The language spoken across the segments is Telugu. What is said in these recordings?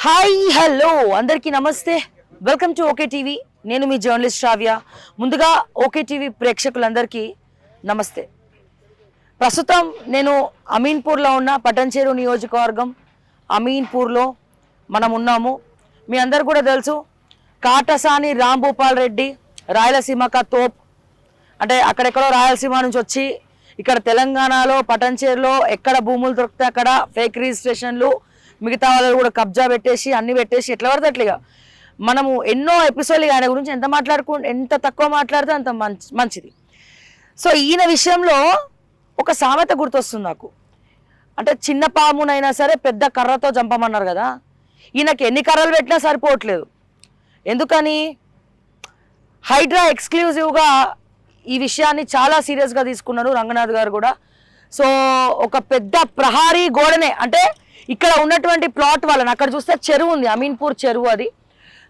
హాయ్ హలో అందరికీ నమస్తే. Welcome to okay TV. నేను మీ జర్నలిస్ట్ శ్రావ్య. ముందుగా ఓకే టీవీ ప్రేక్షకులందరికీ నమస్తే. ప్రస్తుతం నేను అమీన్పూర్లో ఉన్న పటంచేరు నియోజకవర్గం అమీన్పూర్లో మనం ఉన్నాము. మీ అందరు కూడా తెలుసు, కాటసాని రాంభూపాల్ రెడ్డి రాయలసీమక తోప్, అంటే అక్కడెక్కడో రాయలసీమ నుంచి వచ్చి ఇక్కడ తెలంగాణలో పటంచేరులో ఎక్కడ భూములు దొరికితే అక్కడ ఫేక్ రిజిస్ట్రేషన్లు, మిగతా వాళ్ళు కూడా కబ్జా పెట్టేసి అన్ని పెట్టేసి ఎట్లా పడితే అట్లుగా మనము ఎన్నో ఎపిసోడ్లు ఆయన గురించి ఎంత తక్కువ మాట్లాడితే అంత మంచిది. సో ఈయన విషయంలో ఒక సామెత గుర్తొస్తుంది నాకు. అంటే చిన్న పామునైనా సరే పెద్ద కర్రతో చంపమన్నారు కదా, ఈయనకి ఎన్ని కర్రలు పెట్టినా సరిపోవట్లేదు. ఎందుకని? హైడ్రా ఎక్స్క్లూజివ్గా ఈ విషయాన్ని చాలా సీరియస్గా తీసుకున్నారు రంగనాథ్ గారు కూడా. సో ఒక పెద్ద ప్రహారీ గోడనే, అంటే ఇక్కడ ఉన్నటువంటి ప్లాట్ వాళ్ళని, అక్కడ చూస్తే చెరువు ఉంది, అమీన్పూర్ చెరువు అది.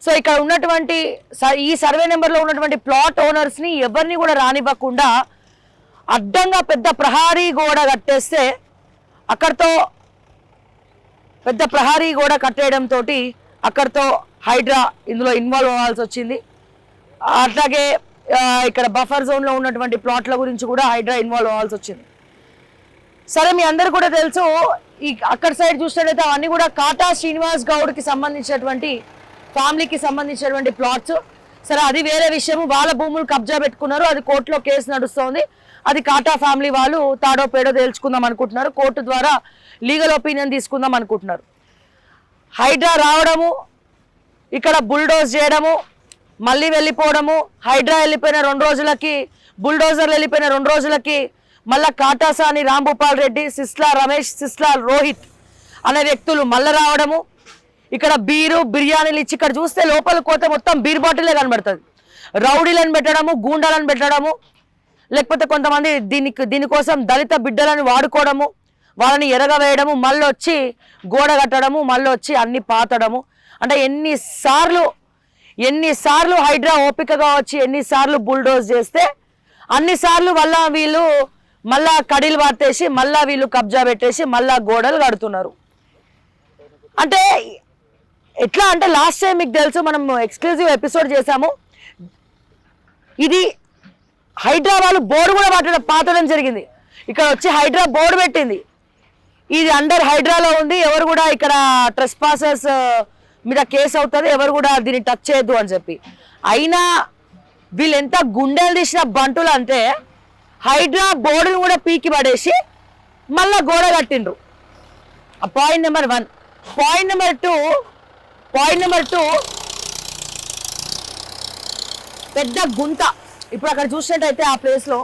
సో ఇక్కడ ఉన్నటువంటి ఈ సర్వే నెంబర్లో ఉన్నటువంటి ప్లాట్ ఓనర్స్ని ఎవరిని కూడా రానివ్వకుండా అడ్డంగా పెద్ద ప్రహారీ గోడ కట్టేస్తే, అక్కడితో పెద్ద ప్రహారీ గోడ కట్టేయడంతో అక్కడితో హైడ్రా ఇందులో ఇన్వాల్వ్ అవ్వాల్సి వచ్చింది. అట్లాగే ఇక్కడ బఫర్ జోన్లో ఉన్నటువంటి ప్లాట్ల గురించి కూడా హైడ్రా ఇన్వాల్వ్ అవ్వాల్సి వచ్చింది. సరే, మీ అందరు కూడా తెలుసు, ఈ అక్కడ సైడ్ చూసినట్లయితే అవన్నీ కూడా కాటా శ్రీనివాస్ గౌడ్కి సంబంధించినటువంటి ఫ్యామిలీకి సంబంధించినటువంటి ప్లాట్స్. సరే, అది వేరే విషయం. వాళ్ళ భూములు కబ్జా పెట్టుకున్నారు, అది కోర్టులో కేసు నడుస్తుంది. అది కాటా ఫ్యామిలీ వాళ్ళు తాడో పేడో తేల్చుకుందాం అనుకుంటున్నారు, కోర్టు ద్వారా లీగల్ ఒపీనియన్ తీసుకుందాం అనుకుంటున్నారు. హైడ్రా రావడము, ఇక్కడ బుల్డోజ్ చేయడము, మళ్ళీ వెళ్ళిపోవడము, హైడ్రా వెళ్ళిపోయిన 2 రోజులకి, బుల్డోజర్లు వెళ్ళిపోయిన 2 రోజులకి మళ్ళా కాటాసాని రాంభూపాల్ రెడ్డి, సిస్లా రమేష్, సిస్లా రోహిత్ అనే వ్యక్తులు మళ్ళీ రావడము, ఇక్కడ బీరు బిర్యానీలు ఇచ్చి, ఇక్కడ చూస్తే లోపల కోత మొత్తం బీర్ బాటిలే కనబడుతుంది. రౌడీలను పెట్టడము, గూండాలను పెట్టడము, లేకపోతే కొంతమంది దీనికోసం దళిత బిడ్డలను వాడుకోవడము, వాళ్ళని ఎరగవేయడము, మళ్ళీ వచ్చి గోడ కట్టడము, మళ్ళీ వచ్చి అన్ని పాతడము. అంటే ఎన్నిసార్లు హైడ్రా ఓపికగా వచ్చి ఎన్నిసార్లు బుల్డోజ్ చేస్తే అన్నిసార్లు వల్ల వీళ్ళు మళ్ళా కడీలు వార్తేసి మళ్ళా వీళ్ళు కబ్జా పెట్టేసి మళ్ళా గోడలు కడుతున్నారు. అంటే ఎట్లా అంటే, లాస్ట్ టైం మీకు తెలుసు, మనం ఎక్స్క్లూజివ్ ఎపిసోడ్ చేశాము. ఇది హైడ్రా వాళ్ళు బోర్డు కూడా పాతడం జరిగింది. ఇక్కడ వచ్చి హైడ్రా బోర్డు పెట్టింది, ఇది అండర్ హైడ్రాలో ఉంది, ఎవరు కూడా ఇక్కడ ట్రెస్పాసర్స్ మీద కేసు అవుతుంది, ఎవరు కూడా దీన్ని టచ్ చేయొద్దు అని చెప్పి. అయినా వీళ్ళు ఎంత గుండెలు తీసిన బంటులు అంటే, హైడ్రా బోర్డును కూడా పీకి పడేసి మళ్ళా గోడ కట్టిండ్రు. Point number 1. పాయింట్ నెంబర్ 2, పెద్ద గుంట. ఇప్పుడు అక్కడ చూసినట్టయితే ఆ ప్లేస్లో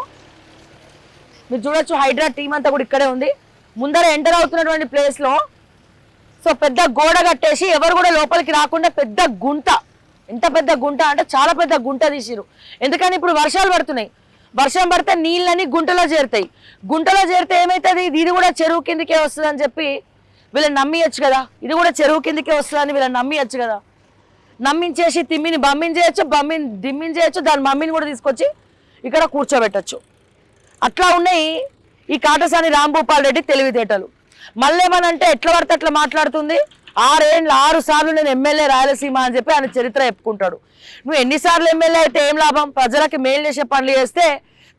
మీరు చూడొచ్చు, హైడ్రా టీం అంతా కూడా ఇక్కడే ఉంది. ముందర ఎంటర్ అవుతున్నటువంటి ప్లేస్లో సో పెద్ద గోడ కట్టేసి ఎవరు కూడా లోపలికి రాకుండా పెద్ద గుంట. ఎంత పెద్ద గుంట అంటే చాలా పెద్ద గుంట తీసిరు. ఎందుకని ఇప్పుడు వర్షాలు పడుతున్నాయి, వర్షం పడితే నీళ్ళని గుంటలో చేరుతాయి. గుంటలో చేరితే ఏమవుతుంది, ఇది కూడా చెరువు కిందకే వస్తుంది అని చెప్పి వీళ్ళని నమ్మియచ్చు కదా. ఇది కూడా చెరువు కిందకే వస్తుందని వీళ్ళని నమ్మియచ్చు కదా. నమ్మించేసి తిమ్మిని దిమ్మించేయచ్చు, దాని మమ్మీని కూడా తీసుకొచ్చి ఇక్కడ కూర్చోబెట్టచ్చు. అట్లా ఉన్నాయి ఈ కాటసాని రాంభూపాల్ రెడ్డి తెలివితేటలు. మళ్ళేమనంటే ఎట్లా పడితే అట్లా మాట్లాడుతుంది. 6 సార్లు నేను ఎమ్మెల్యే రాయలసీమ అని చెప్పి ఆయన చరిత్ర చెప్పుకుంటాడు. నువ్వు ఎన్నిసార్లు ఎమ్మెల్యే అయితే ఏం లాభం? ప్రజలకి మేలు చేసే పనులు చేస్తే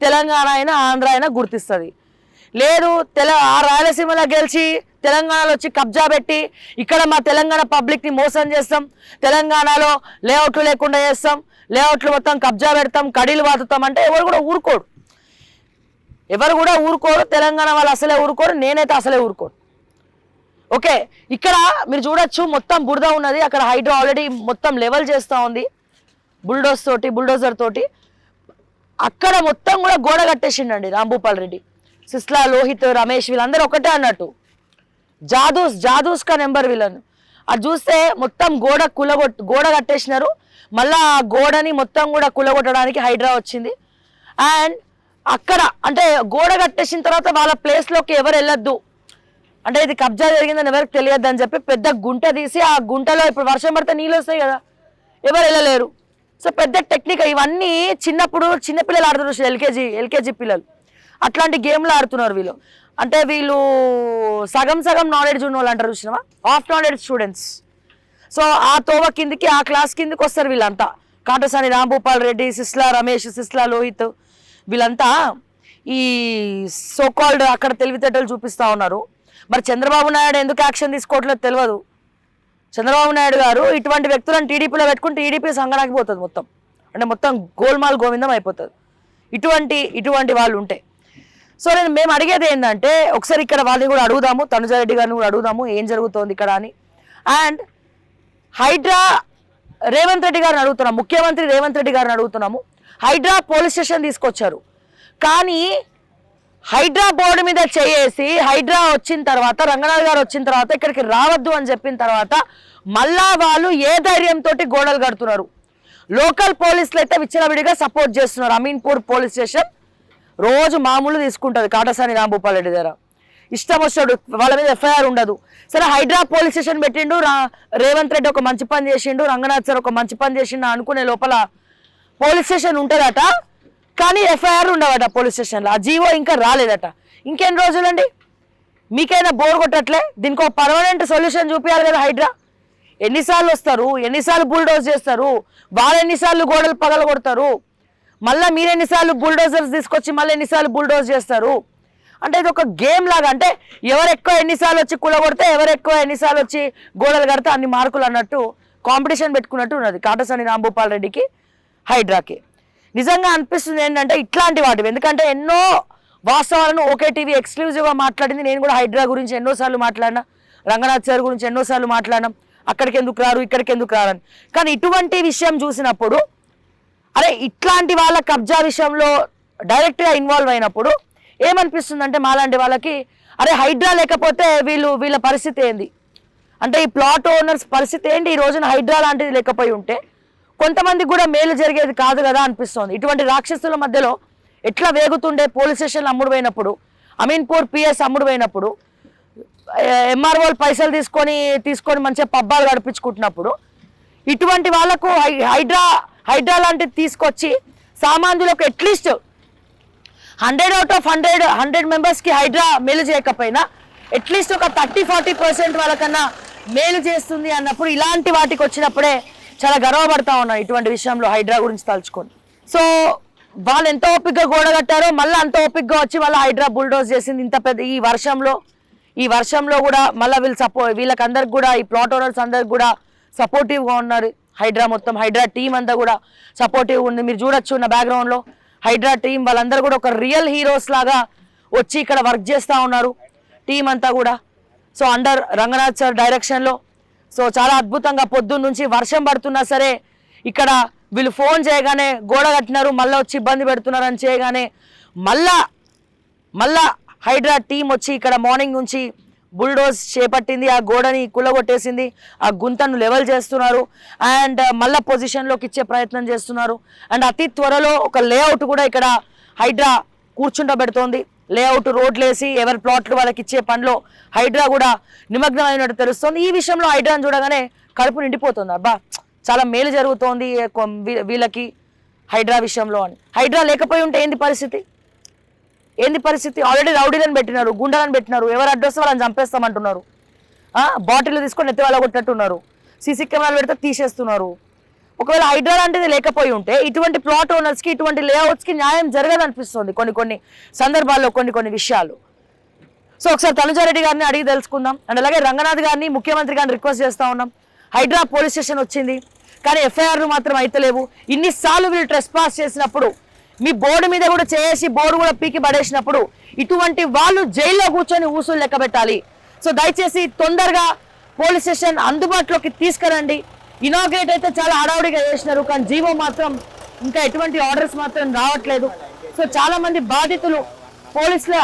తెలంగాణ అయినా ఆంధ్ర అయినా గుర్తిస్తుంది. లేదు, రాయలసీమలో గెలిచి తెలంగాణలో వచ్చి కబ్జా పెట్టి ఇక్కడ మా తెలంగాణ పబ్లిక్ని మోసం చేస్తాం, తెలంగాణలో లేఅవుట్లు లేకుండా చేస్తాం, లేఅవుట్లు మొత్తం కబ్జా పెడతాం, కడీలు వాతుతాం అంటే ఎవరు కూడా ఊరుకోరు. తెలంగాణ వాళ్ళు అసలే ఊరుకోరు, నేనైతే అసలే ఊరుకోను. ఓకే, ఇక్కడ మీరు చూడొచ్చు, మొత్తం బురద ఉన్నది. అక్కడ హైడ్రా ఆల్రెడీ మొత్తం లెవెల్ చేస్తూ ఉంది బుల్డోజర్ తోటి. అక్కడ మొత్తం కూడా గోడ కట్టేసిండండి రాంభూపాల్ రెడ్డి. సిస్లా, లోహిత్, రమేష్ వీళ్ళందరూ ఒకటే అన్నట్టు. జాదూస్ కా నెంబర్ వీళ్ళను. అది చూస్తే మొత్తం గోడ కట్టేసినారు. మళ్ళా ఆ గోడని మొత్తం కూడా కులగొట్టడానికి హైడ్రా వచ్చింది. అండ్ అక్కడ అంటే గోడ కట్టేసిన తర్వాత వాళ్ళ ప్లేస్లోకి ఎవరు వెళ్ళొద్దు, అంటే ఇది కబ్జా జరిగిందని ఎవరికి తెలియద్దు అని చెప్పి పెద్ద గుంట తీసి, ఆ గుంటలో ఇప్పుడు వర్షం పడితే నీళ్ళు వస్తాయి కదా, ఎవరు వెళ్ళలేరు. సో పెద్ద టెక్నిక్. ఇవన్నీ చిన్నపిల్లలు ఆడుతున్నారు, ఎల్కేజీ పిల్లలు అట్లాంటి గేమ్లు ఆడుతున్నారు వీళ్ళు. అంటే వీళ్ళు సగం నాలెడ్జ్ ఉన్న వాళ్ళు అంటారు చూసినావా, హాఫ్ నాలెడ్జ్ స్టూడెంట్స్. సో ఆ తోవ కిందికి ఆ క్లాస్ కిందికి వస్తారు వీళ్ళంతా. కాటసాని రాంభూపాల్ రెడ్డి, సిస్లా రమేష్, సిస్లా లోహిత్, వీళ్ళంతా ఈ సోకాల్డ్ అక్కడ తెలివితేటలు చూపిస్తూ ఉన్నారు. మరి చంద్రబాబు నాయుడు ఎందుకు యాక్షన్ తీసుకోవట్లేదు తెలియదు. చంద్రబాబు నాయుడు గారు ఇటువంటి వ్యక్తులను టీడీపీలో పెట్టుకుంటే టీడీపీ సంగడానికి పోతుంది మొత్తం, అంటే మొత్తం గోల్మాల్ గోవిందం అయిపోతుంది ఇటువంటి వాళ్ళు ఉంటే. సో మేము అడిగేది ఏంటంటే ఒకసారి ఇక్కడ వాళ్ళని కూడా అడుగుదాము, తనుజారెడ్డి గారిని కూడా అడుగుదాము ఏం జరుగుతోంది ఇక్కడ అని. అండ్ హైడ్రా రేవంత్ రెడ్డి గారిని అడుగుతున్నాం, ముఖ్యమంత్రి రేవంత్ రెడ్డి గారిని అడుగుతున్నాము. హైడ్రా పోలీస్ స్టేషన్ తీసుకొచ్చారు, కానీ హైడ్రా బోర్డు మీద చేసి హైడ్రా వచ్చిన తర్వాత, రంగనాథ్ గారు వచ్చిన తర్వాత ఇక్కడికి రావద్దు అని చెప్పిన తర్వాత మళ్ళా వాళ్ళు ఏ ధైర్యంతో గోడలు కడుతున్నారు. లోకల్ పోలీసులు అయితే విచ్చలవిడిగా సపోర్ట్ చేస్తున్నారు. అమీన్పూర్ పోలీస్ స్టేషన్ రోజు మామూలు తీసుకుంటుంది కాటసాని రాంభూపాల్ రెడ్డి దగ్గర, ఇష్టం వచ్చాడు, వాళ్ళ మీద ఎఫ్ఐఆర్ ఉండదు. సరే హైడ్రా పోలీస్ స్టేషన్ పెట్టిండు, రేవంత్ రెడ్డి ఒక మంచి పని చేసిండు, రంగనాథ్ సార్ ఒక మంచి పని చేసిండు అనుకునే లోపల పోలీస్ స్టేషన్ ఉంటుందట, కానీ ఎఫ్ఐఆర్ ఉండవట పోలీస్ స్టేషన్లో. ఆ జీవో ఇంకా రాలేదట. ఇంకెన్ని రోజులండి? మీకైనా బోర్ కొట్టట్లే? దీనికి ఒక పర్మనెంట్ సొల్యూషన్ చూపించాలి కదా హైడ్రా. ఎన్నిసార్లు వస్తారు, ఎన్నిసార్లు బుల్డోజ్ చేస్తారు, వాళ్ళు ఎన్నిసార్లు గోడలు పగల కొడతారు, మళ్ళీ మీరు ఎన్నిసార్లు బుల్డోజర్స్ తీసుకొచ్చి మళ్ళీ ఎన్నిసార్లు బుల్డోజ్ చేస్తారు. అంటే ఇది ఒక గేమ్ లాగా, అంటే ఎవరు ఎక్కువ ఎన్నిసార్లు వచ్చి కూలగొడితే, ఎవరు ఎక్కువ ఎన్నిసార్లు వచ్చి గోడలు కడితే అన్ని మార్కులు అన్నట్టు కాంపిటీషన్ పెట్టుకున్నట్టు ఉన్నది కాటసాని రాంభూపాల్ రెడ్డికి హైడ్రాకి. నిజంగా అనిపిస్తుంది ఏంటంటే ఇట్లాంటి వాటివి, ఎందుకంటే ఎన్నో వాస్తవాలను ఓకే టీవీ ఎక్స్క్లూజివ్గా మాట్లాడింది. నేను కూడా హైడ్రా గురించి ఎన్నోసార్లు మాట్లాడినా, రంగనాథ్ సార్ గురించి ఎన్నోసార్లు మాట్లాడినాం, అక్కడికి ఎందుకు రారు ఇక్కడికి ఎందుకు రారని. కానీ ఇటువంటి విషయం చూసినప్పుడు, అరే ఇట్లాంటి వాళ్ళ కబ్జా విషయంలో డైరెక్ట్గా ఇన్వాల్వ్ అయినప్పుడు ఏమనిపిస్తుంది అంటే మాలాంటి వాళ్ళకి, అరే హైడ్రా లేకపోతే వీళ్ళ పరిస్థితి ఏంది, అంటే ఈ ప్లాట్ ఓనర్స్ పరిస్థితి ఏంటి, ఈ రోజున హైడ్రా లాంటిది లేకపోయి ఉంటే కొంతమందికి కూడా మేలు జరిగేది కాదు కదా అనిపిస్తుంది. ఇటువంటి రాక్షసుల మధ్యలో ఎట్లా వేగుతుండే పోలీస్ స్టేషన్లు అమ్ముడు పోయినప్పుడు, అమీన్పూర్ పిఎస్ అమ్ముడు పోయినప్పుడు, ఎంఆర్ఓలు పైసలు తీసుకొని మంచిగా పబ్బాలు గడిపించుకుంటున్నప్పుడు, ఇటువంటి వాళ్ళకు హైడ్రా లాంటిది తీసుకొచ్చి సామాన్యులకు అట్లీస్ట్ 100 out of 100 మెంబర్స్కి హైడ్రా మేలు చేయకపోయినా అట్లీస్ట్ ఒక 30-40% వాళ్ళకన్నా మేలు చేస్తుంది అన్నప్పుడు, ఇలాంటి వాటికి వచ్చినప్పుడే చాలా గర్వపడతా ఉన్నాను ఇటువంటి విషయంలో హైడ్రా గురించి తలుచుకొని. సో వాళ్ళు ఎంత ఓపికగా గోడ కట్టారో మళ్ళీ అంత ఓపికగా వచ్చి మళ్ళీ హైడ్రా బుల్డోజ్ చేసింది ఇంత పెద్ద ఈ వర్షంలో కూడా మళ్ళీ వీళ్ళకందరికి కూడా, ఈ ప్లాట్ ఓనర్స్ అందరికి కూడా సపోర్టివ్గా ఉన్నారు. హైడ్రా టీం అంతా కూడా సపోర్టివ్గా ఉంది. మీరు చూడొచ్చు నా బ్యాక్గ్రౌండ్లో హైడ్రా టీం వాళ్ళందరూ కూడా ఒక రియల్ హీరోస్ లాగా వచ్చి ఇక్కడ వర్క్ చేస్తూ ఉన్నారు టీం అంతా కూడా. సో అండర్ రంగనాథ్ సార్ డైరెక్షన్లో సో చాలా అద్భుతంగా పొద్దున్న నుంచి వర్షం పడుతున్నా సరే ఇక్కడ వీళ్ళు ఫోన్ చేయగానే గోడ కట్టినారు, మళ్ళీ వచ్చి ఇబ్బంది పెడుతున్నారు అని చేయగానే మళ్ళా హైడ్రా టీం వచ్చి ఇక్కడ మార్నింగ్ నుంచి బుల్డోజ్ చేపట్టింది, ఆ గోడని కుల్లగొట్టేసింది, ఆ గుంతను లెవెల్ చేస్తున్నారు అండ్ మళ్ళా పొజిషన్లోకి ఇచ్చే ప్రయత్నం చేస్తున్నారు. అండ్ అతి త్వరలో ఒక లేఅవుట్ కూడా ఇక్కడ హైడ్రా కూర్చుంటబెడుతోంది. లేఅవుట్ రోడ్లు వేసి ఎవరి ప్లాట్లు వాళ్ళకి ఇచ్చే పనిలో హైడ్రా కూడా నిమగ్నం అయినట్టు తెలుస్తుంది. ఈ విషయంలో హైడ్రాని చూడగానే కడుపు నిండిపోతుంది, అబ్బా చాలా మేలు జరుగుతోంది వీళ్ళకి హైడ్రా విషయంలో అని. హైడ్రా లేకపోయి ఉంటే ఏంది పరిస్థితి? ఆల్రెడీ రౌడీలను పెట్టినారు, గుండాలను పెట్టినారు, ఎవరు అడ్రస్ వాళ్ళని చంపేస్తామంటున్నారు, బాటిల్ తీసుకొని ఎత్తి వాళ్ళ కొట్టినట్టున్నారు, సీసీ కెమెరాలు పెడితే తీసేస్తున్నారు. ఒకవేళ హైడ్రా లాంటిది లేకపోయి ఉంటే ఇటువంటి ప్లాట్ ఓనర్స్కి, ఇటువంటి లేఅవుట్స్కి న్యాయం జరగదనిపిస్తుంది కొన్ని సందర్భాల్లో కొన్ని విషయాలు. సో ఒకసారి తనుజారెడ్డి గారిని అడిగి తెలుసుకుందాం. అండ్ అలాగే రంగనాథ్ గారిని, ముఖ్యమంత్రి గారిని రిక్వెస్ట్ చేస్తూ ఉన్నాం. హైడ్రా పోలీస్ స్టేషన్ వచ్చింది కానీ ఎఫ్ఐఆర్లు మాత్రం అయితే లేవు. ఇన్నిసార్లు వీళ్ళు ట్రెస్ పాస్ చేసినప్పుడు, మీ బోర్డు మీద కూడా చేసి బోర్డు కూడా పీకి పడేసినప్పుడు ఇటువంటి వాళ్ళు జైల్లో కూర్చొని ఊసులు లెక్క పెట్టాలి. సో దయచేసి తొందరగా పోలీస్ స్టేషన్ అందుబాటులోకి తీసుకురండి. ఇనాగ్రేట్ అయితే చాలా హడావుడిగా చేసినారు, కానీ జీవో మాత్రం ఇంకా ఎటువంటి ఆర్డర్స్ మాత్రం రావట్లేదు. సో చాలా మంది బాధితులు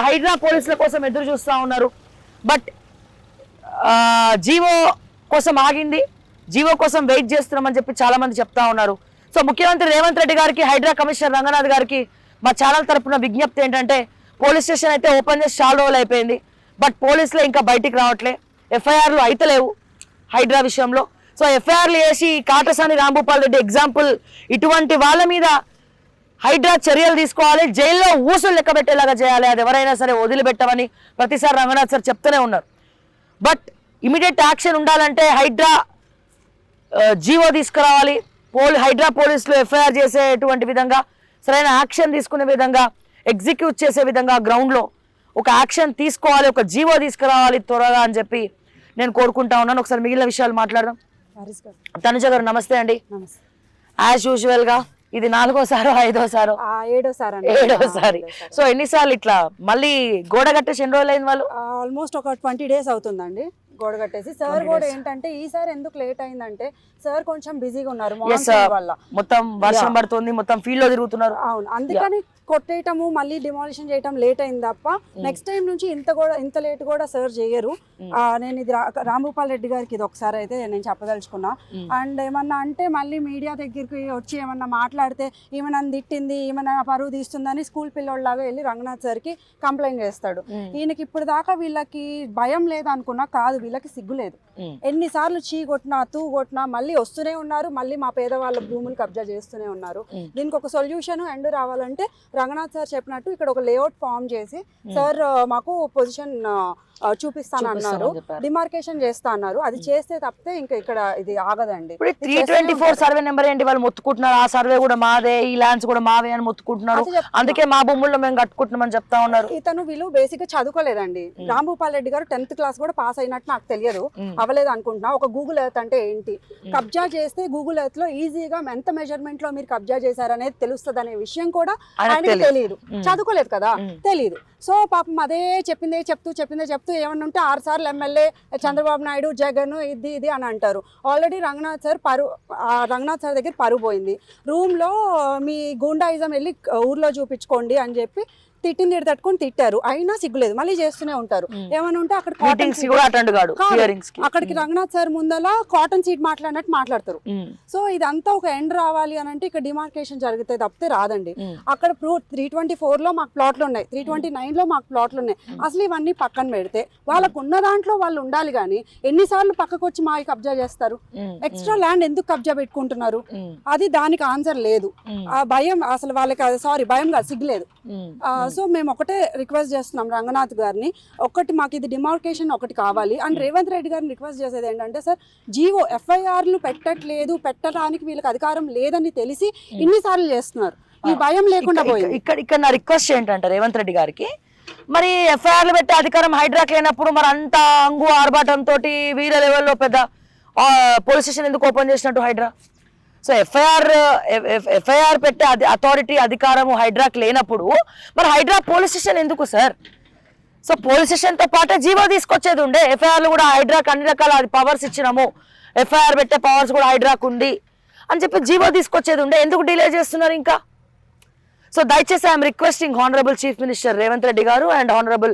హైడ్రా పోలీసుల కోసం ఎదురు చూస్తూ ఉన్నారు. బట్ జీవో కోసం ఆగింది, జీవో కోసం వెయిట్ చేస్తున్నామని చెప్పి చాలా మంది చెప్తా ఉన్నారు. సో ముఖ్యమంత్రి రేవంత్ రెడ్డి గారికి, హైడ్రా కమిషనర్ రంగనాథ్ గారికి మా ఛానల్ తరపున విజ్ఞప్తి ఏంటంటే, పోలీస్ స్టేషన్ అయితే ఓపెన్ చేసి చాలా రోజులు అయిపోయింది, బట్ పోలీసులే ఇంకా బయటికి రావట్లే, ఎఫ్ఐఆర్లు అయితే లేవు హైడ్రా విషయంలో. సో ఎఫ్ఐఆర్లు వేసి కాటసాని రాంభూపాల్ రెడ్డి ఎగ్జాంపుల్, ఇటువంటి వాళ్ళ మీద హైడ్రా చర్యలు తీసుకోవాలి, జైల్లో ఊసులు లెక్క పెట్టేలాగా చేయాలి, అది ఎవరైనా సరే వదిలిపెట్టమని ప్రతిసారి రంగనాథ్ సార్ చెప్తూనే ఉన్నారు. బట్ ఇమీడియట్ యాక్షన్ ఉండాలంటే హైడ్రా జీవో తీసుకురావాలి, హైడ్రా పోలీసులు ఎఫ్ఐఆర్ చేసేటువంటి విధంగా, సరైన యాక్షన్ తీసుకునే విధంగా, ఎగ్జిక్యూట్ చేసే విధంగా గ్రౌండ్లో ఒక యాక్షన్ తీసుకోవాలి, ఒక జీవో తీసుకురావాలి త్వరగా అని చెప్పి నేను కోరుకుంటా ఉన్నాను. ఒకసారి మిగిలిన విషయాలు మాట్లాడదాం. తనుజ గారు నమస్తే అండి. యాజ్ యూజువల్ గా ఇది 4వ సారో 5వ సారో 7వ సారి. సో ఎన్నిసార్లు ఇట్లా మళ్ళీ గోడ కట్టేసి ఎన్ని రోజులు అయింది వాళ్ళు? ఆల్మోస్ట్ ఒక 20 days అవుతుందండి గోడ కట్టేసి. సార్ కూడా ఏంటంటే ఈసారి ఎందుకు లేట్ అయిందంటే సార్ కొంచెం బిజీగా ఉన్నారు వల్ల, మొత్తం వర్షం పడుతుంది, మొత్తం ఫీల్డ్ లో తిరుగుతున్నారు. అవును, అందుకని కొట్టేయటము మళ్ళీ డిమాలిషన్ చేయటం లేట్ అయింది తప్ప నెక్స్ట్ టైం నుంచి ఇంత లేట్ కూడా సార్ చేయరు. నేను ఇది రాంభూపాల్ రెడ్డి గారికి ఇది ఒకసారి అయితే నేను చెప్పదలుచుకున్నా. అండ్ ఏమన్నా అంటే మళ్ళీ మీడియా దగ్గరికి వచ్చి ఏమన్నా మాట్లాడితే ఏమైనా తిట్టింది, ఏమైనా పరువు తీస్తుందని స్కూల్ పిల్లోళ్ళలాగా వెళ్ళి రంగనాథ్ సార్కి కంప్లైంట్ చేస్తాడు. ఈయనకి ఇప్పుడు దాకా వీళ్ళకి భయం లేదనుకున్నా కాదు, వీళ్ళకి సిగ్గు లేదు. ఎన్నిసార్లు చీ కొట్టినా తూ కొట్టినా మళ్ళీ వస్తూనే ఉన్నారు, మళ్ళీ మా పేదవాళ్ళ భూములు కబ్జా చేస్తూనే ఉన్నారు. దీనికి ఒక సొల్యూషన్ ఎండ్ రావాలంటే రంగనాథ్ సార్ చెప్పినట్టు ఇక్కడ ఒక లేఅవుట్ ఫామ్ చేసి సార్ మాకు పొజిషన్ చూపిస్తాను అన్నారు, డిమార్కేషన్ చేస్తా అన్నారు. అది చేస్తే తప్పితే ఇంకా ఇక్కడ ఇది ఆగదండి. 324 సర్వే నెంబర్ ఏంటి వాళ్ళు మొత్తుకుంటున్నారు, ఆ సర్వే కూడా మాదే, ఈ ల్యాండ్స్ కూడా మావే అని మొత్తుకుంటున్నారు, అందుకే మా భూముల్లో మేము కట్టుకుంటున్నామని చెప్తా ఉన్నారు. వీళ్ళు బేసిక్ గా చదువుకోలేదండి. రాంభూపాల్ రెడ్డి గారు 10th క్లాస్ కూడా పాస్ అయినట్టు నాకు తెలియదు, అవ్వలేదు అనుకుంటున్నా. ఒక గూగుల్ ఎర్త్ అంటే ఏంటి, కబ్జా చేస్తే గూగుల్ ఎర్త్ లో ఈజీగా ఎంత మెజర్మెంట్ లో మీరు కబ్జా చేశారనేది తెలుస్తుంది అనే విషయం కూడా ఆయనకి తెలియదు, చదువుకోలేదు కదా, తెలియదు. సో పాపం అదే చెప్పిందే చెప్తూ ఏమన్నా ఉంటే 6 సార్లు ఎమ్మెల్యే చంద్రబాబు నాయుడు జగన్ ఇది అని అంటారు. ఆల్రెడీ రంగనాథ్ సార్ దగ్గర పరువు పోయింది. రూమ్ లో మీ గూండాయిజం వెళ్ళి ఊర్లో చూపించుకోండి అని చెప్పి తిట్టింది తట్టుకొని తిట్టారు, అయినా సిగ్గులేదు, మళ్ళీ చేస్తూనే ఉంటారు. ఏమన్నా ఉంటే అక్కడ అక్కడికి రంగనాథ్ సార్ ముందల కాటన్ సీట్ మాట్లాడినట్టు మాట్లాడతారు. సో ఇదంతా ఒక ఎండ్ రావాలి అని అంటే ఇక్కడ డిమార్కేషన్ జరిగితే తప్పితే రాదండి. అక్కడ 324 లో మాకు ప్లాట్లు ఉన్నాయి, 329 లో మాకు ప్లాట్లు ఉన్నాయి. అసలు ఇవన్నీ పక్కన పెడితే వాళ్ళకు ఉన్న దాంట్లో వాళ్ళు ఉండాలి కానీ ఎన్నిసార్లు పక్కకు వచ్చి మా కబ్జా చేస్తారు, ఎక్స్ట్రా ల్యాండ్ ఎందుకు కబ్జా పెట్టుకుంటున్నారు, అది దానికి ఆన్సర్ లేదు. ఆ భయం అసలు వాళ్ళకి భయం కాదు, సిగ్గులేదు. సో మేము ఒకటే రిక్వెస్ట్ చేస్తున్నాం రంగనాథ్ గారిని, ఒకటి మాకు ఇది డిమార్కేషన్ ఒకటి కావాలి. అండ్ రేవంత్ రెడ్డి గారిని రిక్వెస్ట్ చేసేది ఏంటంటే సార్ జీవో ఎఫ్ఐఆర్లు పెట్టడానికి వీళ్ళకి అధికారం లేదని తెలిసి ఇన్నిసార్లు చేస్తున్నారు, ఈ భయం లేకుండా పోయింది. ఇక్కడ నా రిక్వెస్ట్ ఏంటంటే రేవంత్ రెడ్డి గారికి, మరి ఎఫ్ఐఆర్లు పెట్టే అధికారం హైడ్రాక్ లేనప్పుడు మరి అంత అంగు ఆర్భాటం తోటి వీర లెవెల్లో పెద్ద పోలీస్ స్టేషన్ ఎందుకు ఓపెన్ చేసినట్టు హైడ్రా? సో ఎఫ్ఐఆర్ పెట్టే అథారిటీ అధికారము హైడ్రాక్ లేనప్పుడు మరి హైడ్రా పోలీస్ స్టేషన్ ఎందుకు సార్? సో పోలీస్ స్టేషన్తో పాటే జీవో తీసుకొచ్చేది ఉండే, ఎఫ్ఐఆర్లు కూడా హైడ్రాక్ అన్ని రకాల పవర్స్ ఇచ్చినాము, ఎఫ్ఐఆర్ పెట్టే పవర్స్ కూడా హైడ్రాక్ ఉంది అని చెప్పి జీవో తీసుకొచ్చేది ఉండే, ఎందుకు డిలే చేస్తున్నారు ఇంకా? సో దయచేసి I'm requesting honourable chief minister Revanth Reddy garu and honourable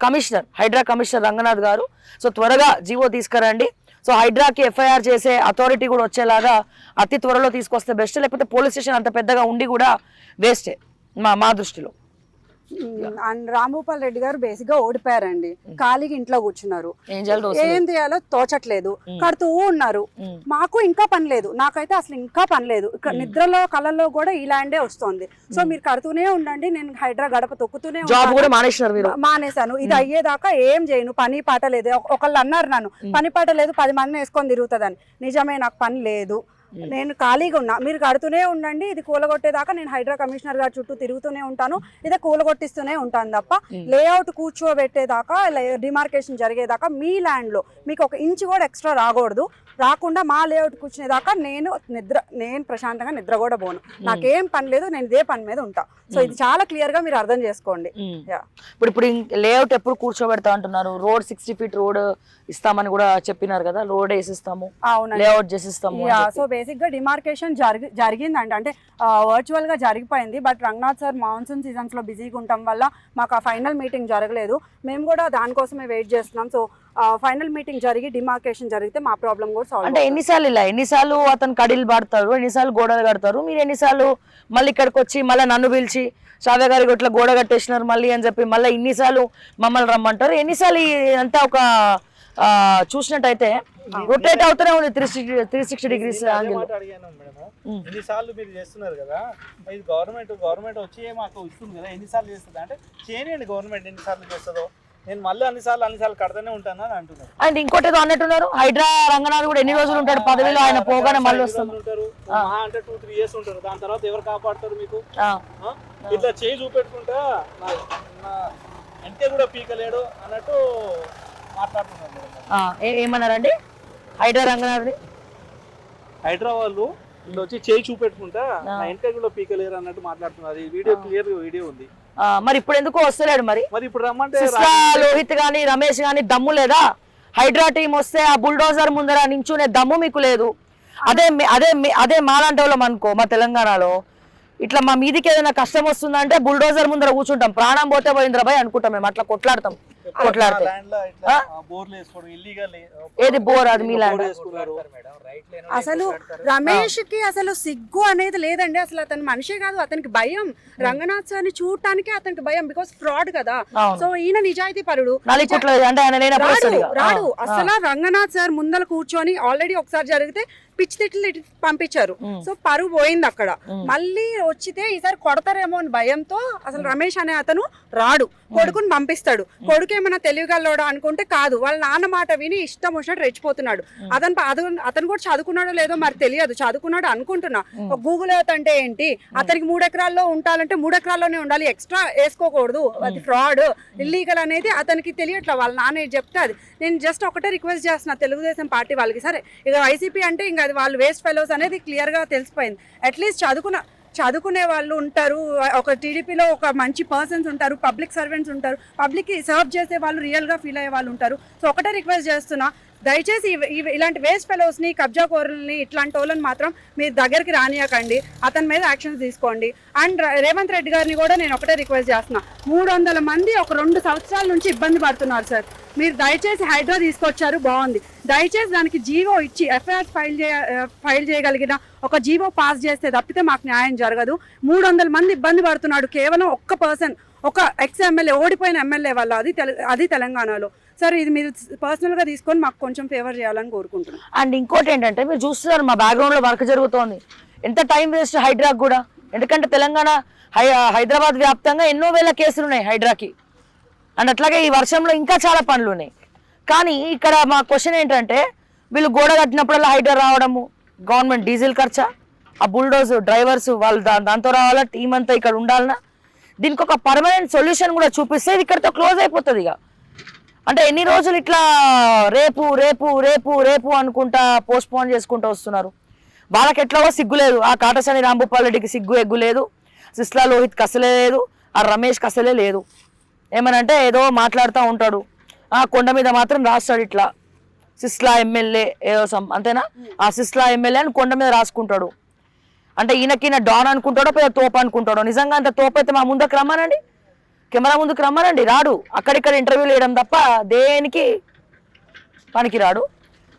commissioner HYDRAA commissioner Ranganath garu, so త్వరగా జీవో తీసుకురండి. సో హైడ్రాకి ఎఫ్ఐఆర్ చేసే అథారిటీ కూడా వచ్చేలాగా అతి త్వరలో తీసుకొస్తే బెస్ట్, లేకపోతే పోలీస్ స్టేషన్ అంత పెద్దగా ఉండి కూడా వేస్టే మా దృష్టిలో. అండ్ రాంభూపాల్ రెడ్డి గారు బేసిక్ గా ఓడిపోయారండి, ఖాళీగా ఇంట్లో కూర్చున్నారు, ఏం చేయాలో తోచట్లేదు, కడుతూ ఉన్నారు. మాకు ఇంకా పని లేదు, నాకైతే అసలు ఇంకా పని లేదు. నిద్రలో కళల్లో కూడా ఈ ల్యాండే వస్తుంది. సో మీరు కడుతూనే ఉండండి, నేను హైడ్రా గడప తొక్కుతూనే మానేశాను, ఇది అయ్యేదాకా ఏం చేయను, పని పాట లేదు. ఒకళ్ళు అన్నారు నన్ను పని పాట లేదు 10 మందిని వేసుకొని తిరుగుతుందని, నిజమే నాకు పని లేదు, నేను ఖాళీగా ఉన్నా, మీరు కడుతూనే ఉండండి, ఇది కూలగొట్టేదాకా నేను హైడ్రా కమిషనర్ గారి చుట్టూ తిరుగుతూనే ఉంటాను, ఇదే కూలగొట్టిస్తూనే ఉంటాను తప్ప లేఅవుట్ కూర్చోబెట్టేదాకా డిమార్కేషన్ జరిగేదాకా మీ ల్యాండ్లో మీకు 1 ఇంచ్ కూడా ఎక్స్ట్రా రాకూడదు. రాకుండా మా లేఅవుట్ కూర్చునేదాకా నేను ప్రశాంతంగా నిద్ర కూడా పోను, నాకేం పని లేదు, నేను ఇదే పని మీద ఉంటా. సో ఇది చాలా క్లియర్ గా మీరు అర్థం చేసుకోండి. ఇప్పుడు లేఅవుట్ ఎప్పుడు కూర్చోబెడతా అంటున్నారు, రోడ్ 60 feet రోడ్ ఇస్తామని కూడా చెప్పినారు కదా, రోడ్ వేసిస్తాము, లేఅవుట్ చేసిస్తాము. సో బేసిక్ గా డిమార్కేషన్ జరిగిందండి, అంటే వర్చువల్ గా జరిగిపోయింది. But Ranganath sir monsoon seasons లో బిజీగా ఉండటం వల్ల మాకు ఆ ఫైనల్ మీటింగ్ జరగలేదు, మేము కూడా దానికోసమే వెయిట్ చేస్తున్నాం. సో ఫైనల్ మీటింగ్ జరిగి డిమార్కేషన్ జరిగితే మా ప్రాబ్లం కూడా సాల్వ్. అంటే ఎన్నిసార్లు అతను కడిలు పడతారు, ఎన్నిసార్లు గోడలు కడతారు, మీరు ఎన్నిసార్లు మళ్ళీ ఇక్కడికి వచ్చి మళ్ళీ నన్ను పిలిచి శ్రావ్య గారికి ఇట్లా గోడ కట్టేసినారు మళ్ళీ అని చెప్పి మళ్ళీ ఇన్నిసార్లు మమ్మల్ని రమ్మంటారు. ఎన్నిసార్లు అంతా ఒక చూసినట్టయితే రొటేట్ అవుతూనే ఉంది 360 degrees యాంగిల్. ఎన్నిసార్లు మీరు చేస్తున్నారు కదా, ఇది గవర్నమెంట్ వచ్చి మాకు ఇస్తుంది కదా, ఎన్నిసార్లు చేస్తుంది అంటే చేయనండి. గవర్నమెంట్ ఎన్నిసార్లు చేస్తుందో నేను మళ్ళీ అన్నిసార్లు కడతానే ఉంటాను అని అంటున్నారు. అండ్ ఇంకోటి ఏదో అన్నట్టున్నారు, హైడ్రా రంగనాథ్ కూడా ఎన్ని రోజులు ఉంటాడు పదవిలో, ఆయన పోగానే మళ్ళీ వస్తారు ఉంటారు, మహా అంటే 2-3 years ఉంటారు. దాని తర్వాత ఎవరు కాపాడుతారు మీకు? ఇట్లా చేయి చూపెట్టుకుంటా అంటే కూడా పీకలేడు అన్నట్టు మాట్లాడుతున్నారు. ఏమన్నారండి హైడ్రా రంగనాథ్? హైడ్రా వాళ్ళు ఇట్లా వచ్చి చేయి చూపెట్టుకుంటా వెంటనే కూడా పీకలేరు అన్నట్టు మాట్లాడుతున్నారు. ఈ వీడియో క్లియర్ వీడియో ఉంది. మరి ఇప్పుడు ఎందుకు వస్తలేడు? మరి ఇప్పుడు రమ్మంటే లోహిత్ గాని రమేష్ గాని దమ్ము లేదా? హైడ్రా టీం వస్తే ఆ బుల్డోజర్ ముందర నించునే దమ్ము మీకు లేదు. అదే మాలాంటి వాళ్ళం అనుకో, మా తెలంగాణలో ఇట్లా మా మీదికి ఏదైనా కష్టం వస్తుందంటే బుల్డోజర్ ముందర కూర్చుంటాం, ప్రాణం పోతే పోయింద్రాబాయ్ అనుకుంటాం, మేము అట్లా కొట్లాడతాం. ఏది బోర్? అది మీ ల్యాండ్. అసలు రమేష్ కి అసలు సిగ్గు అనేది లేదండి. అసలు అతను మనిషే కాదు, అతనికి భయం. రంగనాథ్ సార్ ని చూడటానికి అతనికి భయం, బికాస్ ఫ్రాడ్ కదా. సో ఈయన నిజాయితీ పరుడు రాడు. అసలు రంగనాథ్ సార్ ముందర కూర్చొని ఆల్రెడీ ఒకసారి జరిగితే పిచ్చి తిట్లు పంపించారు. సో పరువు పోయింది అక్కడ. మళ్ళీ వచ్చితే ఈసారి కొడతారేమో అని భయంతో అసలు రమేష్ అనే అతను రాడు, కొడుకుని పంపిస్తాడు. కొడుకు ఏమైనా తెలియగలడా అనుకుంటే కాదు, వాళ్ళ నాన్న మాట విని ఇష్టం వచ్చినట్టు రెచ్చిపోతున్నాడు. అతను కూడా చదువుకున్నాడో లేదో మరి తెలియదు, చదువుకున్నాడు అనుకుంటున్నా. గూగుల్ ఎర్త్ అంటే ఏంటి? అతనికి 3 ఎకరాల్లో ఉండాలంటే 3 ఎకరాల్లోనే ఉండాలి, ఎక్స్ట్రా వేసుకోకూడదు. అది ఫ్రాడ్, ఇల్లీగల్ అనేది అతనికి తెలియట్లా. వాళ్ళ నాన్న చెప్తే అది. నేను జస్ట్ ఒకటే రిక్వెస్ట్ చేస్తున్నా తెలుగుదేశం పార్టీ వాళ్ళకి, సరే ఇక వైసీపీ అంటే ఇంకా అది వాళ్ళు వేస్ట్ ఫెలోస్ అనేది క్లియర్ గా తెలిసిపోయింది. అట్లీస్ట్ చదువుకునే వాళ్ళు ఉంటారు, ఒక టీడీపీలో ఒక మంచి పర్సన్స్ ఉంటారు, పబ్లిక్ సర్వెంట్స్ ఉంటారు, పబ్లిక్ కి సర్వ్ చేసే వాళ్ళు, రియల్ గా ఫీల్ అయ్యే వాళ్ళు ఉంటారు. సో ఒకటే రిక్వెస్ట్ చేస్తున్నా, దయచేసి ఇలాంటి వేస్ట్ ఫెలోస్ ని, కబ్జా కోరుల్ని, ఇట్లాంటి వాళ్ళని మాత్రం మీరు దగ్గరికి రానియకండి. అతని మీద యాక్షన్స్ తీసుకోండి. అండ్ రేవంత్ రెడ్డి గారిని కూడా నేను ఒకటే రిక్వెస్ట్ చేస్తున్నా, 300 మంది ఒక 2 సంవత్సరాల నుంచి ఇబ్బంది పడుతున్నారు సార్. మీరు దయచేసి హైడ్రా తీసుకొచ్చారు, బాగుంది. దయచేసి దానికి జీవో ఇచ్చి ఎఫ్ఐఆర్ ఫైల్ చేయగలిగిన ఒక జీవో పాస్ చేస్తే తప్పితే మాకు న్యాయం జరగదు. 300 మంది ఇబ్బంది పడుతున్నాడు కేవలం ఒక్క పర్సన్, ఒక ఎక్స్ ఎమ్మెల్యే, ఓడిపోయిన ఎమ్మెల్యే వల్ల. అది తెలంగాణలో. సార్ ఇది మీరు పర్సనల్ గా తీసుకొని మాకు కొంచెం ఫేవర్ చేయాలని కోరుకుంటున్నాను. అండ్ ఇంకోటి ఏంటంటే, మీరు చూస్తున్నారు మా బ్యాక్గ్రౌండ్ లో వర్క్ జరుగుతోంది. ఎంత టైం వేస్ట్ హైడ్రాకి కూడా. ఎందుకంటే తెలంగాణ హైదరాబాద్ వ్యాప్తంగా ఎన్నో వేల కేసులు ఉన్నాయి హైడ్రాకి. అండ్ అట్లాగే ఈ వర్షంలో ఇంకా చాలా పనులు ఉన్నాయి. కానీ ఇక్కడ మా క్వశ్చన్ ఏంటంటే, వీళ్ళు గోడ కట్టినప్పుడల్లా హైడ్రా రావడము, గవర్నమెంట్ డీజిల్ ఖర్చా, ఆ బుల్డోజ్ డ్రైవర్స్ వాళ్ళు దాంతో రావాలా, టీం అంతా ఇక్కడ ఉండాలన్నా, దీనికి ఒక పర్మనెంట్ సొల్యూషన్ కూడా చూపిస్తే ఇది ఇక్కడితో క్లోజ్ అయిపోతుంది. ఇక అంటే ఎన్ని రోజులు ఇట్లా రేపు రేపు రేపు రేపు అనుకుంటా పోస్ట్ పోన్ చేసుకుంటూ వస్తున్నారు. వాళ్ళకి ఎట్లాగో సిగ్గు లేదు. ఆ కాటసాని రాంభూపాల్ రెడ్డికి సిగ్గు ఎగ్గు లేదు, సిస్లా లోహిత్కి అసలే లేదు, ఆ రమేష్కి అసలే లేదు. ఏమనంటే ఏదో మాట్లాడుతూ ఉంటాడు, ఆ కొండ మీద మాత్రం రాస్తాడు ఇట్లా సిస్లా ఎమ్మెల్యే ఏదో అంతేనా, ఆ సిస్లా ఎమ్మెల్యే అని కొండ మీద రాసుకుంటాడు. అంటే ఈయన డాన్ అనుకుంటాడో పెద్ద తోపు అనుకుంటాడో. నిజంగా అంత తోపు అయితే మా ముందుకు రమ్మనండి, కెమెరా ముందుకు రమ్మనండి. రాడు, అక్కడిక్కడ ఇంటర్వ్యూలు వేయడం తప్ప దేనికి పనికి రాడు.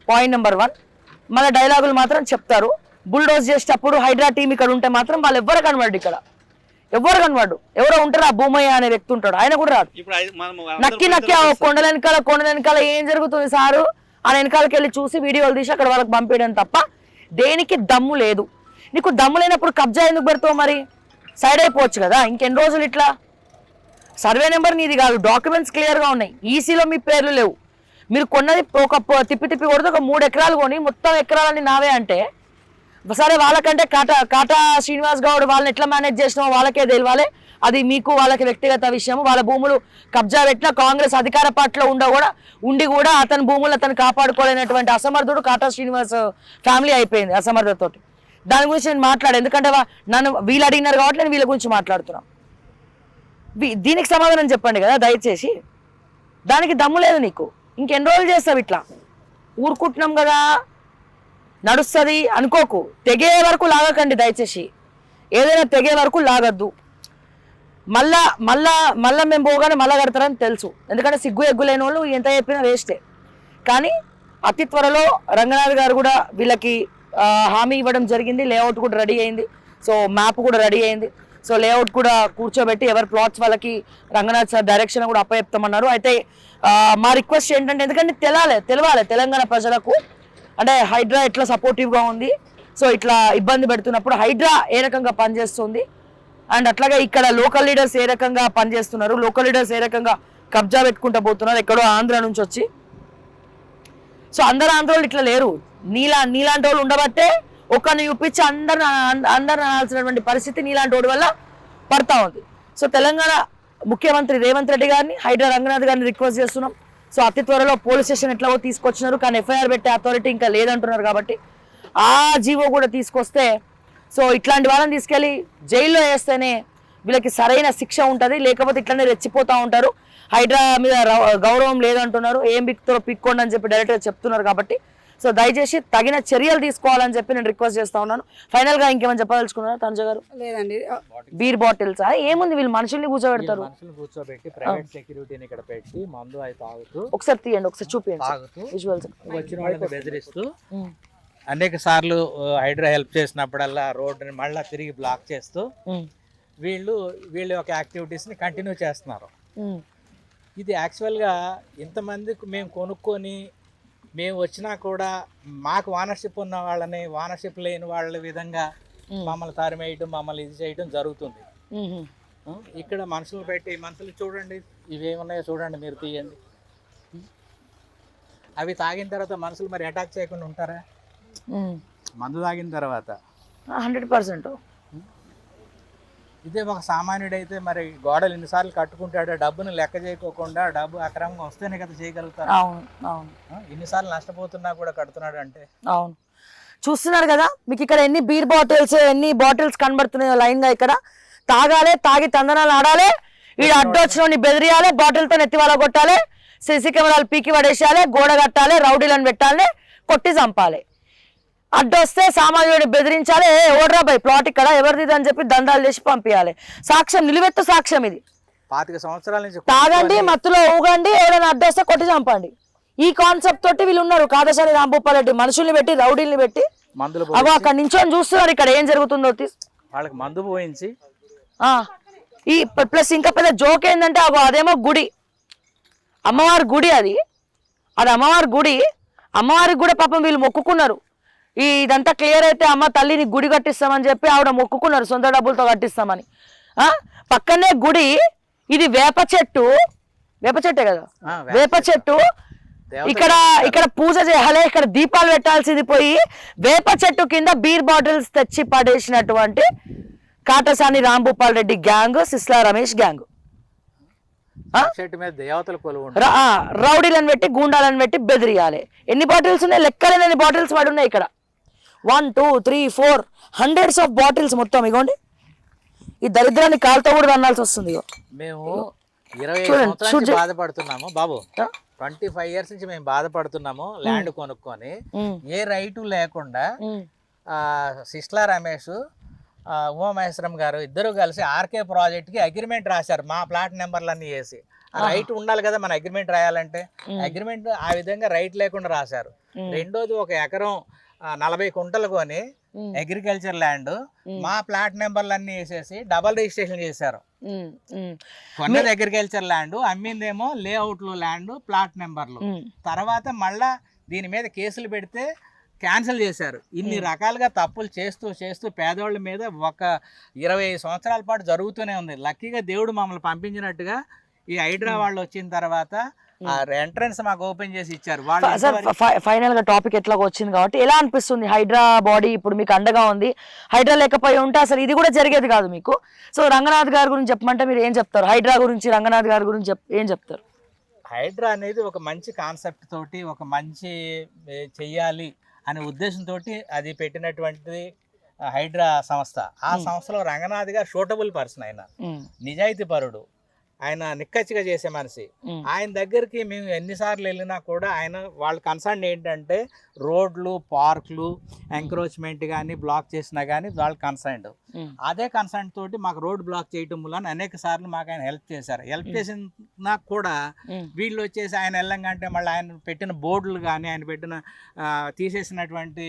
Point number 1. మన డైలాగులు మాత్రం చెప్తారు. బుల్డోజ్ చేసేటప్పుడు హైడ్రా టీం ఇక్కడ ఉంటే మాత్రం వాళ్ళు ఎవ్వరు కనబడు, ఇక్కడ ఎవరు కనబడు. ఎవరో ఉంటారు, ఆ భూమయ్య అనే వ్యక్తి ఉంటాడు, ఆయన కూడా రాడు. నక్కి కొండల వెనకాల ఏం జరుగుతుంది సారు ఆ వెనకాలకి వెళ్ళి చూసి వీడియోలు తీసి అక్కడ వాళ్ళకి పంపించడం తప్ప దేనికి దమ్ము లేదు. నీకు దమ్ము లేనప్పుడు కబ్జా ఎందుకు పెడతావు? మరి సైడ్ అయిపోవచ్చు కదా. ఇంకెన్ని రోజులు ఇట్లా? సర్వే నెంబర్ నీది కాదు, డాక్యుమెంట్స్ క్లియర్గా ఉన్నాయి, ఈసీలో మీ పేర్లు లేవు. మీరు కొన్నది ఒక తిప్పి కొడితే ఒక 3 ఎకరాలు కొని మొత్తం ఎకరాలన్నీ నావే అంటే సరే, వాళ్ళకంటే కాటా శ్రీనివాస్ గౌడ్ వాళ్ళని ఎట్లా మేనేజ్ చేసినామో వాళ్ళకే తెలియాలి. అది మీకు వాళ్ళకి వ్యక్తిగత విషయం. వాళ్ళ భూములు కబ్జా పెట్టిన కాంగ్రెస్ అధికార పార్టీలో ఉండి కూడా అతని భూములు అతను కాపాడుకోలేనటువంటి అసమర్థుడు కాటా శ్రీనివాస్ ఫ్యామిలీ అయిపోయింది అసమర్థతోటి. దాని గురించి నేను మాట్లాడాను, ఎందుకంటే నన్ను వీళ్ళు అడిగినారు కాబట్టి నేను వీళ్ళ గురించి మాట్లాడుతున్నాను. దీనికి సమాధానం చెప్పండి కదా దయచేసి. దానికి దమ్ము లేదు నీకు. ఇంకెన్ని రోజులు చేస్తావు ఇట్లా? ఊరుకుంటున్నాం కదా నడుస్తుంది అనుకోకు. తెగే వరకు లాగకండి దయచేసి. ఏదైనా తెగే వరకు లాగద్దు. మళ్ళా మేము పోగానే మళ్ళా కడతారని తెలుసు. ఎందుకంటే సిగ్గు ఎగ్గు లేని వాళ్ళు ఎంత చెప్పినా వేస్టే. కానీ అతి త్వరలో రంగనాథ్ గారు కూడా వీళ్ళకి హామీ ఇవ్వడం జరిగింది. లేఅవుట్ కూడా రెడీ అయింది, సో మ్యాప్ కూడా రెడీ అయింది. సో లేఅవుట్ కూడా కూర్చోబెట్టి ఎవరి ప్లాట్స్ వాళ్ళకి రంగనాథ్ సార్ డైరెక్షన్ కూడా అప్పచెప్తామన్నారు. అయితే మా రిక్వెస్ట్ ఏంటంటే, ఎందుకంటే తెలవాలి తెలంగాణ ప్రజలకు, అంటే హైడ్రా ఎట్లా సపోర్టివ్గా ఉంది, సో ఇట్లా ఇబ్బంది పెడుతున్నప్పుడు హైడ్రా ఏ రకంగా పనిచేస్తుంది, అండ్ అట్లాగే ఇక్కడ లోకల్ లీడర్స్ ఏ రకంగా పనిచేస్తున్నారు, లోకల్ లీడర్స్ ఏ రకంగా కబ్జా పెట్టుకుంటూ పోతున్నారు ఎక్కడో ఆంధ్ర నుంచి వచ్చి. సో అందరు ఆంధ్ర వాళ్ళు ఇట్లా లేరు, నీలాంటి వాళ్ళు ఉండబట్టే ఒకరిని చూపించి అందరు అనాల్సినటువంటి పరిస్థితి నీలాంటి వాడి వల్ల పడతా ఉంది. సో తెలంగాణ ముఖ్యమంత్రి రేవంత్ రెడ్డి గారిని, హైడ్రా రంగనాథ్ గారిని రిక్వెస్ట్ చేస్తున్నాం. సో అతి త్వరలో పోలీస్ స్టేషన్ ఎట్లాగో తీసుకొచ్చినారు, కానీ ఎఫ్ఐఆర్ పెట్టే అథారిటీ ఇంకా లేదంటున్నారు కాబట్టి ఆ జీవో కూడా తీసుకొస్తే సో ఇట్లాంటి వాళ్ళని తీసుకెళ్ళి జైల్లో వేస్తేనే వీళ్ళకి సరైన శిక్ష ఉంటుంది. లేకపోతే ఇట్లనే రెచ్చిపోతూ ఉంటారు. హైడ్రా మీద గౌరవం లేదంటున్నారు, ఏం పిక్తో పిక్కోండి అని చెప్పి డైరెక్ట్గా చెప్తున్నారు. కాబట్టి సో దయచేసి తగిన చర్యలు తీసుకోవాలని చెప్పి నేను రిక్వెస్ట్ చేస్తా ఉన్నాను. ఫైనల్ గా ఇంకేమైనా చెప్పదలుచుకున్నారా తనుజ గారు? లేదండి. బీర్ బాటిల్స్ ఏముంది, వీళ్ళు మనుషుల్ని కూర్చోబెడతారు, కూర్చోబెట్టి ప్రైవేట్ సెక్యూరిటీని ఇక్కడ పెట్టి మందు అవి తాగుతూ, ఒకసారి తీయండి, ఒకసారి చూపించండి తాగుతూ విజువల్స్. వచ్చిన వాళ్ళని బెదిరిస్తూ అనేక సార్లు హైడ్రా హెల్ప్ చేసినప్పుడల్లా రోడ్డుని మళ్ళీ తిరిగి బ్లాక్ చేస్తూ వీళ్ళు యొక్క యాక్టివిటీస్ని కంటిన్యూ చేస్తున్నారు. ఇది యాక్చువల్గా ఇంతమందికి మేము కొనుక్కొని మేము వచ్చినా కూడా మాకు ఓనర్షిప్ ఉన్న వాళ్ళని ఓనర్షిప్ లేని వాళ్ళ విధంగా మమ్మల్ని తరిమేయటం, మమ్మల్ని ఇది చేయడం జరుగుతుంది. ఇక్కడ మనుషులు పెట్టి మనుషులు చూడండి, ఇవేమున్నాయో చూడండి, మీరు తీయండి. అవి తాగిన తర్వాత మనుషులు మరి అటాక్ చేయకుండా ఉంటారా? మందు తాగిన తర్వాత 100%. ఇదే ఒక సామాన్యుడైతే మరి గోడలు ఎన్నిసార్లు కట్టుకుంటాడో, డబ్బును లెక్క చేయకోకుండా డబ్బు అక్రమంగా వస్తేనే కదా చేయగలుగుతారు. ఎన్నిసార్లు నష్టపోతున్నా కూడా కడుతున్నాడు అంటే. అవును, చూస్తున్నారు కదా మీకు ఇక్కడ ఎన్ని బీర్ బాటిల్స్, ఎన్ని బాటిల్స్ కనబడుతున్నాయో లైన్ గా. ఇక్కడ తాగాలి, తాగి తందనాలు ఆడాలి, ఈ అడ్డొచ్చిన బెదిరియాలి, బాటిల్తో నెత్తివాల కొట్టాలి, సీసీ కెమెరాలు పీకి పడేసేయాలి, గోడ కట్టాలి, రౌడీలను పెట్టాలి, కొట్టి చంపాలి. అడ్డొస్తే సామాన్యుడిని బెదిరించాలి, ఓడ్రా బై ప్లాట్ ఇక్కడ ఎవరిది అని చెప్పి దందాలు చేసి పంపించాలి. సాక్ష్యం, నిలువెత్తు సాక్ష్యం ఇది. 25 సంవత్సరాల నుంచి తాగండి, మత్తులో ఊగండి, ఎవరైనా అడ్డొస్తే కొట్టి చంపండి. ఈ కాన్సెప్ట్ తోటి వీళ్ళు ఉన్నారు. కాదశాని రాంభూపాల్ రెడ్డి మనుషుల్ని పెట్టి, రౌడీల్ని పెట్టి అగో అక్కడ నించొని చూస్తున్నారు ఇక్కడ ఏం జరుగుతుందో. వాళ్ళకి మందు పోయించి ఈ ప్లస్ ఇంకా పెద్ద జోక్ ఏంటంటే అగో అదేమో గుడి, అమ్మవారి గుడి, అది అమ్మవారి గుడి. అమ్మవారికి కూడా పాపం వీళ్ళు మొక్కుకున్నారు. ఇదంతా క్లియర్ అయితే అమ్మ తల్లిని గుడి కట్టిస్తామని చెప్పి ఆవిడ మొక్కుకున్నారు, సొంత డబ్బులతో కట్టిస్తామని. పక్కనే గుడి, ఇది వేప చెట్టు, వేప చెట్టే కదా, వేప చెట్టు. ఇక్కడ పూజ చేయాలి, ఇక్కడ దీపాలు పెట్టాల్సింది పోయి వేప చెట్టు కింద బీర్ బాటిల్స్ తెచ్చి పడేసినటువంటి కాటసాని రాంభూపాల్ రెడ్డి గ్యాంగ్, సిస్లా రమేష్ గ్యాంగ్. రౌడీలను పెట్టి, గూండాలను పెట్టి బెదిరియాలి. ఎన్ని బాటిల్స్ ఉన్నాయి, లెక్కలేని బాటిల్స్ పడి ఉన్నాయి ఇక్కడ. 1 2 3 4 హండ్రెడ్స్ ఆఫ్ బాటిల్స్ మొత్తం. ఇగోండి, ఈ దరిద్రాన్ని కాలుతో కూడా అన్నాల్సి వస్తుంది. మేము 20 సంవత్సరాల నుంచి బాధపడుతున్నాము బాబు, 25 ఇయర్స్ నుంచి మేము బాధపడుతున్నాము. ల్యాండ్ కొనుక్కొని ఏ రైటు లేకుండా సిస్లా రమేష్, ఉమామహేశ్వరం గారు ఇద్దరు కలిసి ఆర్కే ప్రాజెక్ట్కి అగ్రిమెంట్ రాశారు. మా ప్లాట్ నెంబర్లన్నీ వేసి, రైట్ ఉండాలి కదా మన అగ్రిమెంట్ రాయాలంటే. అగ్రిమెంట్ ఆ విధంగా రైట్ లేకుండా రాశారు. రెండోది, 1 ఎకరం 40 కుంటలు కొని అగ్రికల్చర్ ల్యాండ్ మా ప్లాట్ నెంబర్లన్నీ వేసేసి డబల్ రిజిస్ట్రేషన్ చేశారు. కొన్నది అగ్రికల్చర్ ల్యాండ్, అమ్మిందేమో లేఅవుట్లు ల్యాండ్, ప్లాట్ నెంబర్లు. తర్వాత మళ్ళా దీని మీద కేసులు పెడితే క్యాన్సిల్ చేశారు. ఇన్ని రకాలుగా తప్పులు చేస్తూ చేస్తూ పేదవాళ్ళ మీద ఒక 25 సంవత్సరాల పాటు జరుగుతూనే ఉంది. లక్కీగా దేవుడు మమ్మల్ని పంపించినట్టుగా ఈ హైడ్రా వాళ్ళు వచ్చిన తర్వాత ఎంట్రన్స్ మాకు ఓపెన్ చేసి ఇచ్చారు. ఫైనల్ గా టాపిక్ ఎట్లా వచ్చింది కాబట్టి ఎలా అనిపిస్తుంది? హైడ్రా బాడీ ఇప్పుడు మీకు అండగా ఉంది. హైడ్రా లేకపోయి ఉంటే అసలు ఇది కూడా జరిగేది కాదు మీకు. సో రంగనాథ్ గారి గురించి చెప్పమంటే మీరు ఏం చెప్తారు? హైడ్రా గురించి, రంగనాథ్ గారి గురించి ఏం చెప్తారు? హైడ్రా అనేది ఒక మంచి కాన్సెప్ట్ తోటి, ఒక మంచి చెయ్యాలి అనే ఉద్దేశంతో అది పెట్టినటువంటి హైడ్రా సంస్థ. ఆ సంస్థలో రంగనాథ్ గారు సూటబుల్ పర్సన్, ఆయన నిజాయితీ పరుడు, ఆయన నిక్కచ్చిగా చేసే మనిషి. ఆయన దగ్గరికి మేము ఎన్నిసార్లు వెళ్ళినా కూడా ఆయన వాళ్ళ కన్సర్న్ ఏంటంటే రోడ్లు, పార్కులు ఎంక్రోచ్మెంట్ కానీ బ్లాక్ చేసినా కానీ వాళ్ళు కన్సర్న్. అదే కన్సర్న్ తోటి మాకు రోడ్ బ్లాక్ చేయటం వల్ల అనేక సార్లు మాకు ఆయన హెల్ప్ చేశారు. హెల్ప్ చేసినా కూడా వీళ్ళు వచ్చేసి ఆయన వెళ్ళంగానే మళ్ళీ ఆయన పెట్టిన బోర్డులు కానీ, ఆయన పెట్టిన తీసేసినటువంటి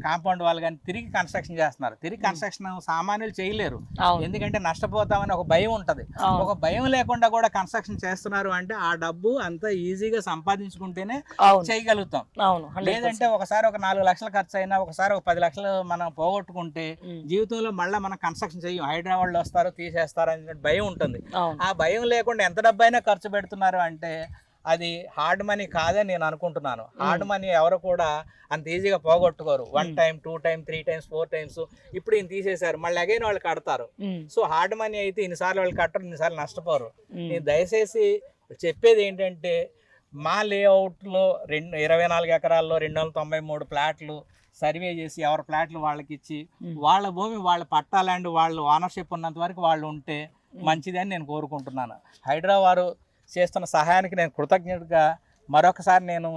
కాంపౌండ్ వాళ్ళు కానీ తిరిగి కన్స్ట్రక్షన్ చేస్తున్నారు. తిరిగి కన్స్ట్రక్షన్ సామాన్యులు చేయలేరు, ఎందుకంటే నష్టపోతామని ఒక భయం ఉంటుంది. ఒక భయం లేకుండా కూడా కన్స్ట్రక్షన్ చేస్తున్నారు అంటే ఆ డబ్బు అంత ఈజీగా సంపాదించుకుంటేనే అవును చేయగలుగుతాం. అవును 100%. లేదంటే ఒకసారి ఒక 4 లక్షలు ఖర్చు అయినా ఒకసారి ఒక 10 లక్షలు మనం పోగొట్టుకుంటే జీవితంలో మళ్ళీ మనం కన్స్ట్రక్షన్ చేయం. హైదరాబాద్ లో వస్తారు తీసేస్తారు అనే భయం ఉంటుంది. అవును ఆ భయం లేకుండా ఎంత డబ్బు అయినా ఖర్చు పెడుతున్నారు అంటే అది హార్డ్ మనీ కాదని నేను అనుకుంటున్నాను. హార్డ్ మనీ ఎవరు కూడా అంత ఈజీగా పోగొట్టుకోరు. 1 టైం 2 టైం 3 టైమ్స్ 4 టైమ్స్ ఇప్పుడు ఈయన తీసేశారు మళ్ళీ అగైన్ వాళ్ళు కడతారు. సో హార్డ్ మనీ అయితే ఇన్నిసార్లు వాళ్ళు కట్టరు, ఇన్నిసార్లు నష్టపోరు. నేను దయచేసి చెప్పేది ఏంటంటే మా లేఅవుట్లో 24 ఎకరాల్లో 293 ప్లాట్లు సర్వే చేసి ఎవరి ప్లాట్లు వాళ్ళకి ఇచ్చి వాళ్ళ భూమి వాళ్ళ పట్టా ల్యాండ్ వాళ్ళు ఓనర్షిప్ ఉన్నంత వరకు వాళ్ళు ఉంటే మంచిదని నేను కోరుకుంటున్నాను. హైదరాబాద్ చేస్తున్న సహాయానికి నేను కృతజ్ఞతగా మరొకసారి నేను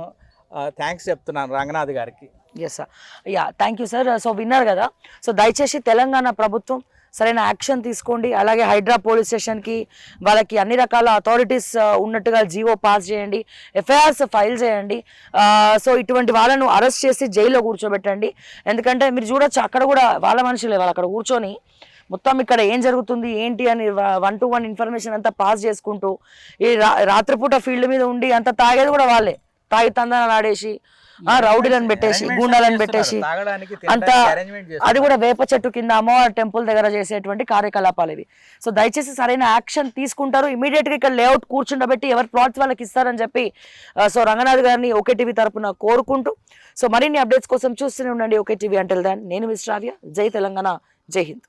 థ్యాంక్స్ చెప్తున్నాను రంగనాథ్ గారికి. Yes sir, ya thank you sir. So విన్నారు కదా, సో దయచేసి తెలంగాణ ప్రభుత్వం సరైన యాక్షన్ తీసుకోండి. అలాగే హైడ్రా పోలీస్ స్టేషన్కి వాళ్ళకి అన్ని రకాల అథారిటీస్ ఉన్నట్టుగా జీవో పాస్ చేయండి, ఎఫ్ఐఆర్స్ ఫైల్ చేయండి. సో ఇటువంటి వాళ్ళను అరెస్ట్ చేసి జైల్లో కూర్చోబెట్టండి. ఎందుకంటే మీరు చూడొచ్చు అక్కడ కూడా వాళ్ళ మనుషులే, వాళ్ళు అక్కడ కూర్చొని మొత్తం ఇక్కడ ఏం జరుగుతుంది ఏంటి అని 1-to-1 ఇన్ఫర్మేషన్ అంతా పాస్ చేసుకుంటూ ఈ రాత్రిపూట ఫీల్డ్ మీద ఉండి అంత తాగేది కూడా వాళ్ళే, తాగి తందనాలు ఆడేసి రౌడీలను పెట్టేసి గుండాలను పెట్టేసి అంత, అది కూడా వేప చెట్టు కింద అమ్మవారి టెంపుల్ దగ్గర చేసేటువంటి కార్యకలాపాలు ఇవి. సో దయచేసి సరైన యాక్షన్ తీసుకుంటారు. ఇమీడియట్ గా ఇక్కడ లేఅవుట్ కూర్చుండబెట్టి ఎవరి ప్లాట్స్ వాళ్ళకి ఇస్తారని చెప్పి సో రంగనాథ్ గారిని ఓకే టీవీ తరపున కోరుకుంటూ, సో మరిన్ని అప్డేట్స్ కోసం చూస్తూనే ఉండండి ఓకే టీవీ. అంటిల్ దెన్ నేను మిస్ శ్రావ్య. జై తెలంగాణ, జై హింద్.